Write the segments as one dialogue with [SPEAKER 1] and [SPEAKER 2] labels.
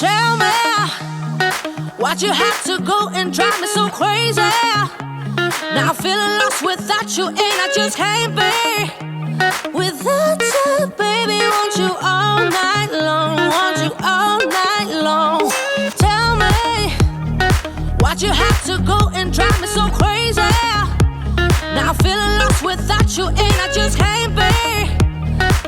[SPEAKER 1] Tell me why'd you have to go and drive me so crazy? Now I'm feeling lost without you, and I just can't be without you, baby. Want you all night long, want you all night long. Tell me why'd you have to go and drive me so crazy? Now I'm feeling lost without you, and I just can't be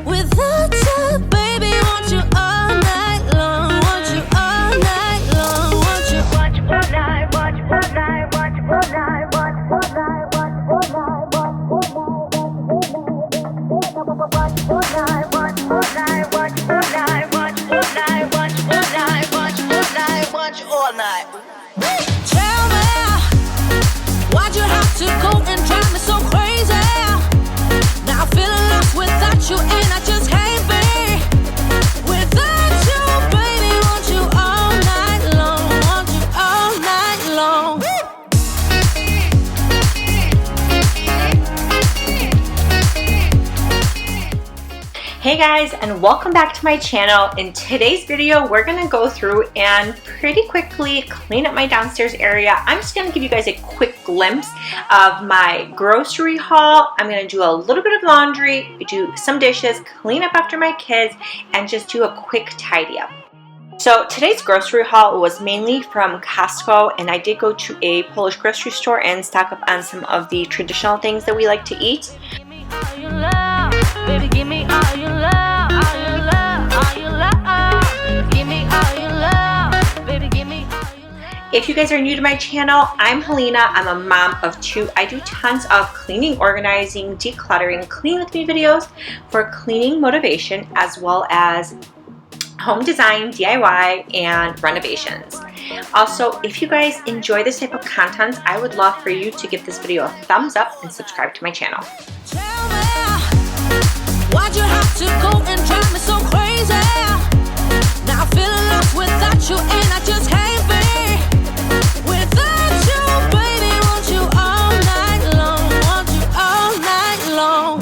[SPEAKER 1] without you, baby. Want you all night long, want you all night long, want you all night, watch all night, watch all night, watch all night, watch all night, watch all night, watch all night, watch all night, watch all night, watch all night, watch all night, watch all night. Tell me why'd you have to go and drive me so crazy? Now I'm feeling lost without you, and I just can't be without you, baby. Want you all night long, want you all night long.
[SPEAKER 2] Hey guys, and welcome back to my channel. In today's video, we're gonna go through and pretty quickly clean up my downstairs area. I'm just gonna give you guys a quick glimpse of my grocery haul. I'm gonna do a little bit of laundry, do some dishes, clean up after my kids, and just do a quick tidy up. So today's grocery haul was mainly from Costco, and I did go to a Polish grocery store and stock up on some of the traditional things that we like to eat.
[SPEAKER 1] Give me all you love, baby, give me all you love, all you love, all you love. Give me all you love, baby, give me all you love.
[SPEAKER 2] If you guys are new to my channel, I'm Halina. I'm a mom of two. I do tons of cleaning, organizing, decluttering, clean with me videos for cleaning motivation, as well as home design, DIY, and renovations. Also, if you guys enjoy this type of content, I would love for you to give this video a thumbs up and subscribe to my channel.
[SPEAKER 1] Tell me why'd you have to go and drive me so crazy? Now I'm feeling lost without you, and I just can't be without you, baby. Want you all night long, want you all night long.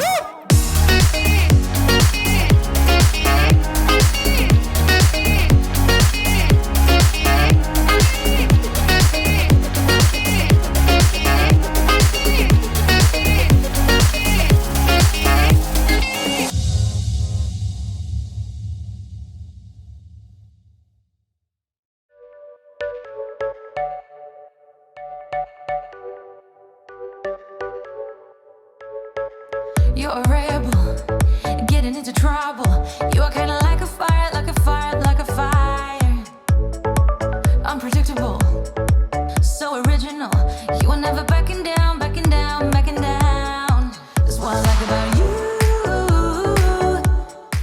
[SPEAKER 3] You're a rebel, getting into trouble. You are kinda like a fire, like a fire, like a fire. Unpredictable, so original. You are never backing down, backing down, backing down. That's what I like about you.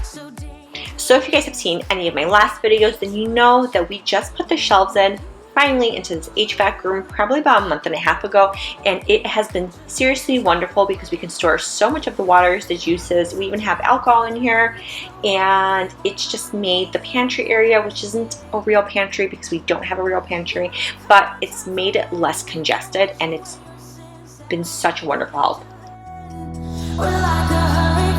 [SPEAKER 3] So
[SPEAKER 2] So if you guys have seen any of my last videos, then you know that we just put the shelves in finally into this HVAC room probably about a month and a half ago, and it has been seriously wonderful because we can store so much of the waters, the juices. We even have alcohol in here, and it's just made the pantry area, which isn't a real pantry because we don't have a real pantry, but it's made it less congested, and it's been such a wonderful help.
[SPEAKER 3] we're like a hurricane.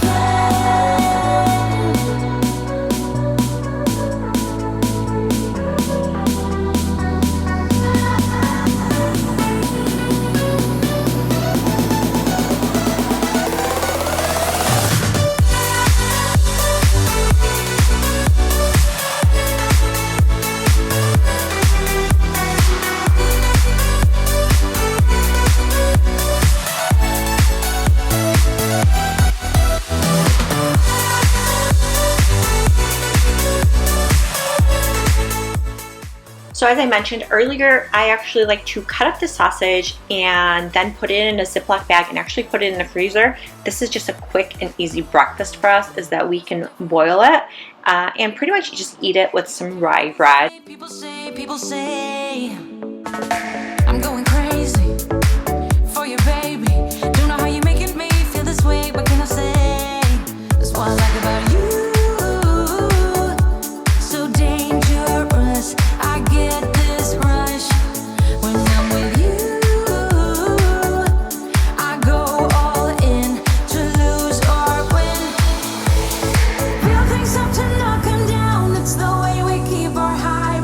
[SPEAKER 2] So as I mentioned earlier, I actually like to cut up the sausage and then put it in a Ziploc bag and actually put it in the freezer. This is just a quick and easy breakfast for us, is that we can boil it and pretty much just eat it with some rye bread.
[SPEAKER 3] People say, I'm going crazy for you, baby. Don't know how you're making me feel this way. What can I say? That's what I like about you. So dangerous. I get this rush when I'm with you. I go all in to lose or win. Real things up to knock 'em down. It's the way we keep our high.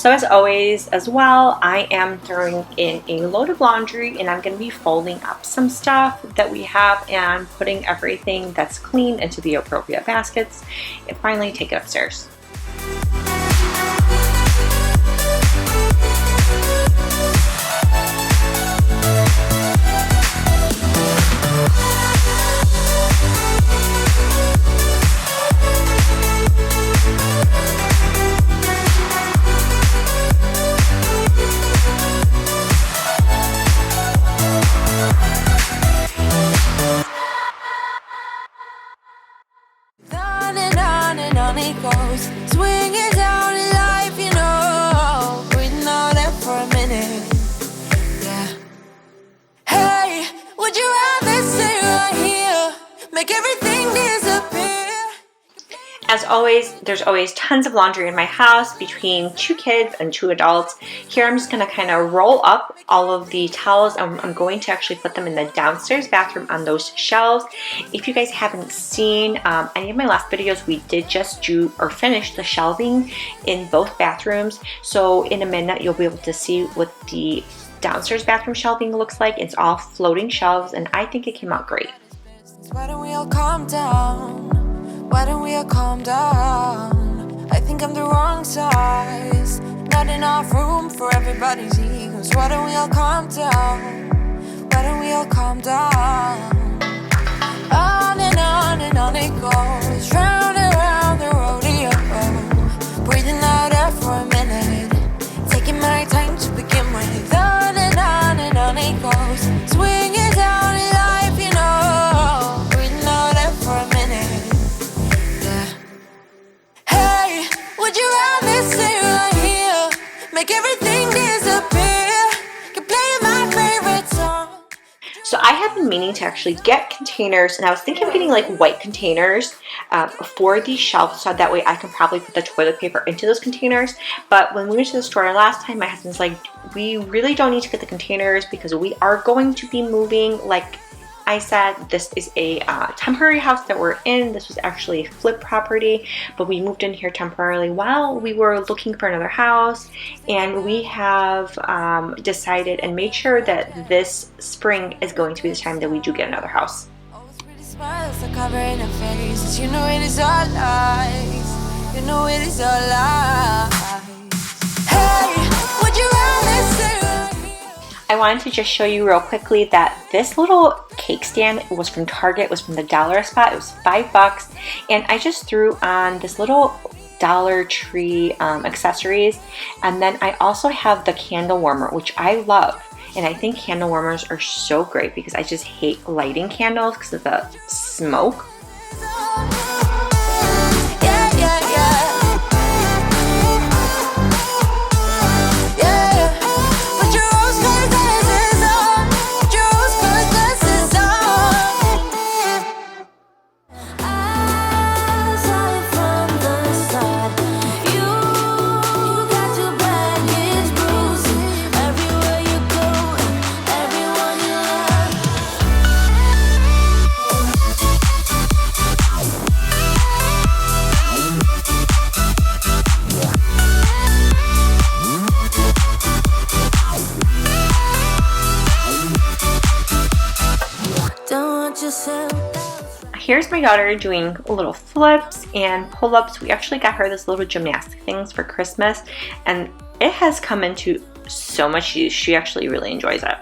[SPEAKER 2] So as always as well, I am throwing in a load of laundry, and I'm going to be folding up some stuff that we have and putting everything that's clean into the appropriate baskets and finally take it upstairs.
[SPEAKER 3] On it goes, swinging down in life, you know, breathing out there for a minute. Yeah. Hey, would you rather stay right here, make everything disappear?
[SPEAKER 2] As always, there's always tons of laundry in my house between 2 kids and 2 adults. Here I'm just going to kind of roll up all of the towels, and I'm going to actually put them in the downstairs bathroom on those shelves. If you guys haven't seen any of my last videos, we did just do or finish the shelving in both bathrooms. So in a minute you'll be able to see what the downstairs bathroom shelving looks like. It's all floating shelves, and I think it came out great.
[SPEAKER 3] Why don't we all calm down? Why don't we all calm down? I think I'm the wrong size, not enough room for everybody's egos. Why don't we all calm down? Why don't we all calm down? On and on it goes, round and round the rodeo. Breathing out air for a minute, taking my time to begin with. On and on it goes, swinging down in life, you know, breathing out air for a minute. Would you rather stay right here, make everything disappear, keep playing my favorite song?
[SPEAKER 2] So I have been meaning to actually get containers, and I was thinking of getting like white containers for these shelves, so that way I can probably put the toilet paper into those containers. But when we went to the store last time, my husband's like, we really don't need to get the containers because we are going to be moving. Like I said, this is a temporary house that we're in. This was actually a flip property, but we moved in here temporarily while we were looking for another house, and we have decided and made sure that this spring is going to be the time that we do get another house.
[SPEAKER 3] Always pretty smiles are covering her faces. You know it is all lies. You know it is all lies. Hey, would you rather stay right here?
[SPEAKER 2] I wanted to just show you real quickly that this little cake stand was from Target. It was from the dollar spot. It was $5, and I just threw on this little Dollar Tree accessories, and then I also have the candle warmer, which I love. And I think candle warmers are so great because I just hate lighting candles because of the smoke. Here's my daughter doing little flips and pull-ups. We actually got her this little gymnastic things for Christmas, and it has come into so much use. She actually really enjoys it.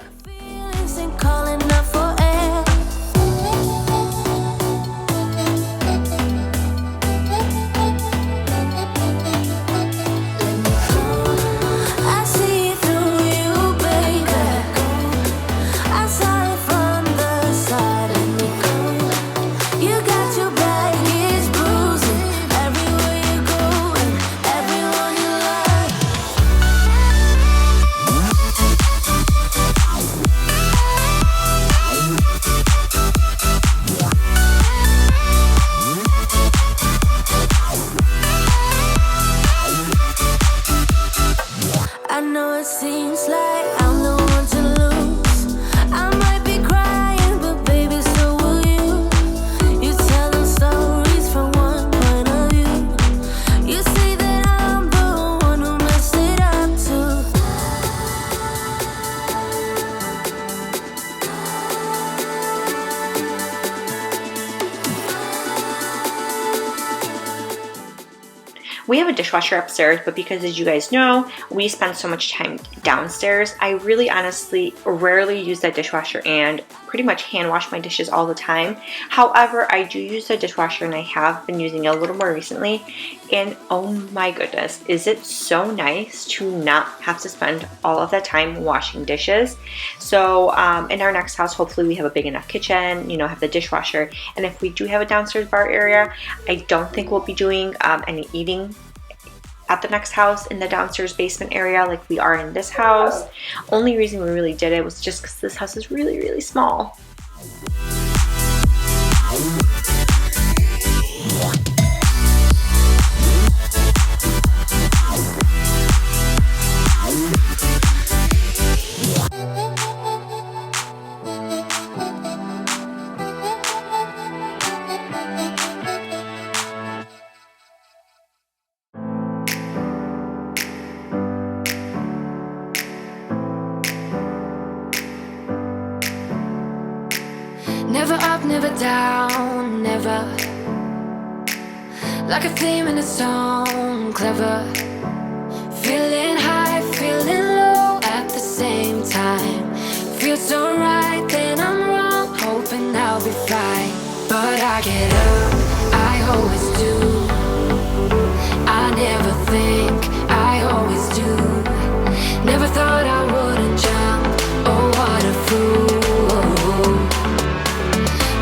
[SPEAKER 2] We have a dishwasher upstairs, but because, as you guys know, we spend so much time downstairs, I really honestly rarely use that dishwasher and pretty much hand wash my dishes all the time. However, I do use the dishwasher, and I have been using it a little more recently, and oh my goodness, is it so nice to not have to spend all of that time washing dishes. So in our next house, hopefully we have a big enough kitchen, you know, have the dishwasher, and if we do have a downstairs bar area, I don't think we'll be doing any eating at the next house in the downstairs basement area like we are in this house. Only reason we really did it was just because this house is really, really small.
[SPEAKER 3] Never up, never down, never. Like a theme in a song, clever. Feeling high, feeling low at the same time. Feels so right, then I'm wrong, hoping I'll be fine. But I get up, I always do. I never think, I always do. Never thought I wouldn't jump, oh what a fool.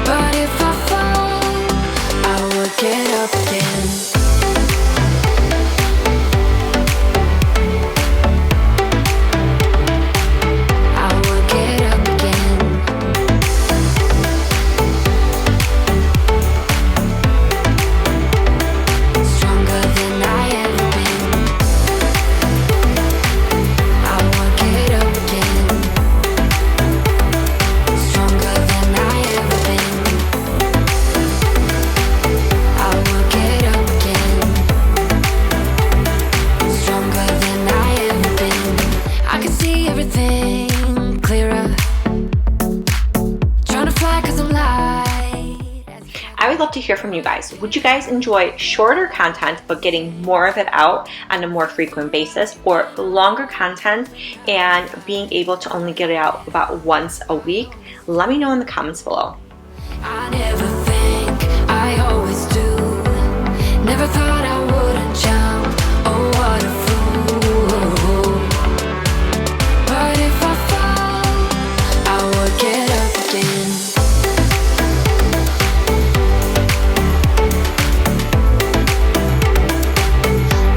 [SPEAKER 3] But if I fall, I will get up again. I will get up again. Stronger than I ever been. I will get up again. Stronger than I ever been. I will get up again. Stronger than I ever been. I can see everything clearer. Trying to fly 'cause I'm light.
[SPEAKER 2] I would love to hear from you guys. Would you guys enjoy shorter content but getting more of it out on a more frequent basis, or longer content and being able to only get it out about once a week? Let me know in the comments below.
[SPEAKER 3] I never think, I always do. Never thought I wouldn't jump, oh what a fool. But if I fall, I will get up again.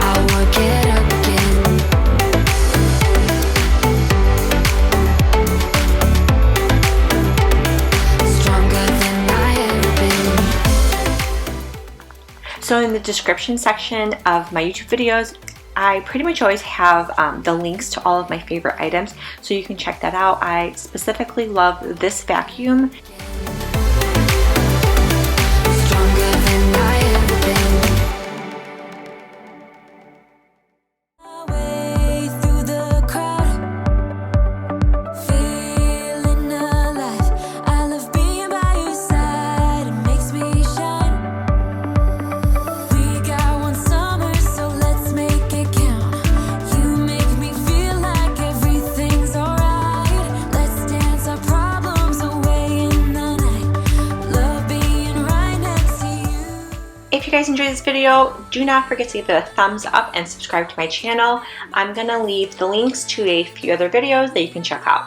[SPEAKER 3] I will get up again. Stronger than I ever been.
[SPEAKER 2] So in the description section of my YouTube videos, I pretty much always have the links to all of my favorite items, so you can check that out. I specifically love this vacuum.
[SPEAKER 3] Stronger than I ever been. Way through the crowd, feeling alive. I love being by your side. It makes me shine. We got one summer, so let's make it count. You make me feel like everything's alright. Let's dance our problems away in the night. Love being right next to you.
[SPEAKER 2] If you guys enjoyed this video, do not forget to give it a thumbs up and subscribe to my channel. I'm gonna leave the links to a few other videos that you can check out.